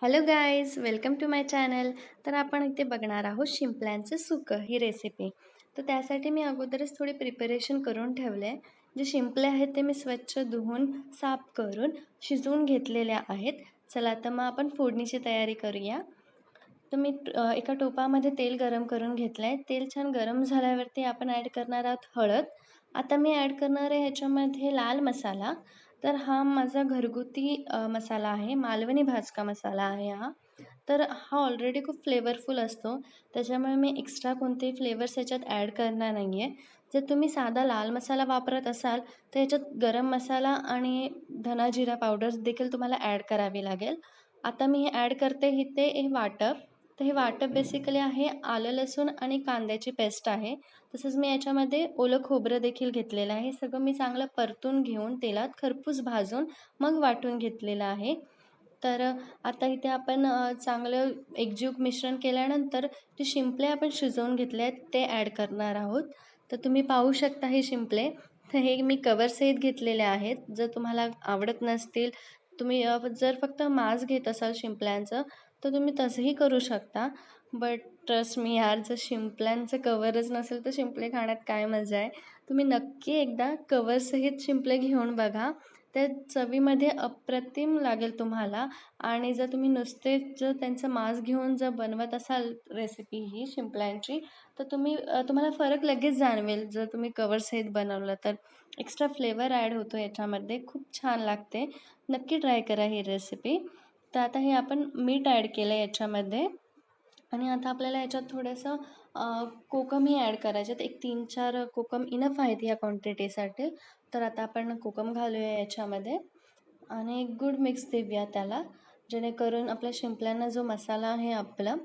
Hello guys, welcome to my channel. तर आपण इथे बघणार आहोत शिंपल्यांचं सुकं ही रेसिपी. तर त्यासाठी मी अगोदरच थोडी प्रिपरेशन करून ठेवले आहे. जे शिंपले आहेत ते मी स्वच्छ धुवून साफ करून शिजवून घेतलेल्या आहेत. चला तर मग आपण फोडणीची तयारी करूया. तर मी एका टोपामध्ये तेल गरम करून घेतलं आहे. तेल छान गरम झाल्यावरती आपण ॲड करणार आहोत हळद. आता मी ॲड करणार आहे ह्याच्यामध्ये लाल मसाला. तर हा माझा घरगुती मसाला आहे. मालवणी भाजका मसाला आहे हा. तर हा ऑलरेडी खूप फ्लेवरफुल असतो. त्याच्यामुळे मी एक्स्ट्रा कोणतेही फ्लेवर्स ह्याच्यात ॲड करणार नाही आहे. जर तुम्ही साधा लाल मसाला वापरत असाल तर ह्याच्यात गरम मसाला आणि धना जिरा पावडर देखील तुम्हाला ॲड करावी लागेल. आता मी हे ॲड करते इथे हे वाटप. तर हे वाटप बेसिकली आहे आलं लसूण आणि कांद्याची पेस्ट आहे. तसंच मी याच्यामध्ये ओलं खोबरं देखील घेतलेलं आहे. हे सगळं मी चांगलं परतून घेऊन तेलात खरपूस भाजून मग वाटून घेतलेलं आहे. तर आता इथे आपण चांगलं एकजीव मिश्रण केल्यानंतर जे शिंपले आपण शिजवून घेतले आहेत ते ॲड करणार आहोत. तर तुम्ही पाहू शकता हे शिंपले. तर हे मी कवरसहित घेतलेले आहेत. जर तुम्हाला आवडत नसतील, तुम्ही जर फक्त मांस घेत असाल शिंपल्यांचं तर तुम्ही तसंही करू शकता. बट ट्रस्ट मी यार, जर शिंपल्यांचं कवरच नसेल तर शिंपले खाण्यात काय मजा आहे. तुम्ही नक्की एकदा कवरसहित शिंपले घेऊन बघा. त्या चवीमध्ये अप्रतिम लागेल तुम्हाला. आणि जर तुम्ही नुसते जर त्यांचं मांस घेऊन जर बनवत असाल रेसिपी ही शिंपल्यांची तर तुम्हाला फरक लगेच जाणवेल. जर तुम्ही कवरसहित बनवलं तर एक्स्ट्रा फ्लेवर ॲड होतो याच्यामध्ये, खूप छान लागते. नक्की ट्राय करा ही रेसिपी. तर आता हे आपण मीठ ॲड केलं याच्यामध्ये आणि आता आपल्याला याच्यात थोडंसं कोकमही ॲड करायचे. एक 3-4 कोकम इनफ आहेत या क्वांटिटीसाठी. तर आता आपण कोकम घालूया याच्यामध्ये आणि एक गुड मिक्स देऊया त्याला, जेणेकरून आपल्या शिंपल्यांना जो मसाला आहे आपला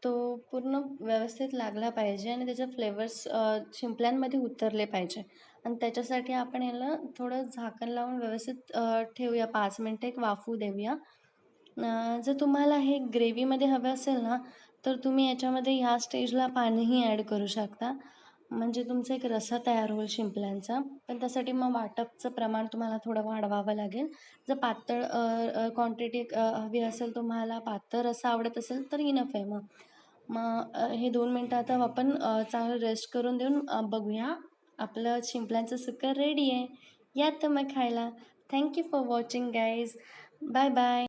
तो पूर्ण व्यवस्थित लागला पाहिजे आणि त्याचे फ्लेवर्स शिंपल्यांमध्ये उतरले पाहिजे. आणि त्याच्यासाठी आपण याला थोडं झाकण लावून व्यवस्थित ठेवूया. 5 मिनटं एक वाफू देऊया. जर तुम्हाला हे ग्रेव्हीमध्ये हवं असेल ना तर तुम्ही याच्यामध्ये ह्या स्टेजला पाणीही ॲड करू शकता. म्हणजे तुमचा एक रस्सा तयार होईल शिंपल्यांचा. पण त्यासाठी मग वाटपचं प्रमाण तुम्हाला थोडं वाढवावं लागेल. जर पातळ क्वांटिटी हवी असेल तुम्हाला, पातळ रस्सा आवडत असेल तर इनफ आहे मग. हे 2 मिनटं आता आपण चांगलं रेस्ट करून देऊन बघूया. आपलं शिंपल्यांचं सुक्कं रेडी आहे. या तर मग खायला. Thank you for watching guys. Bye bye.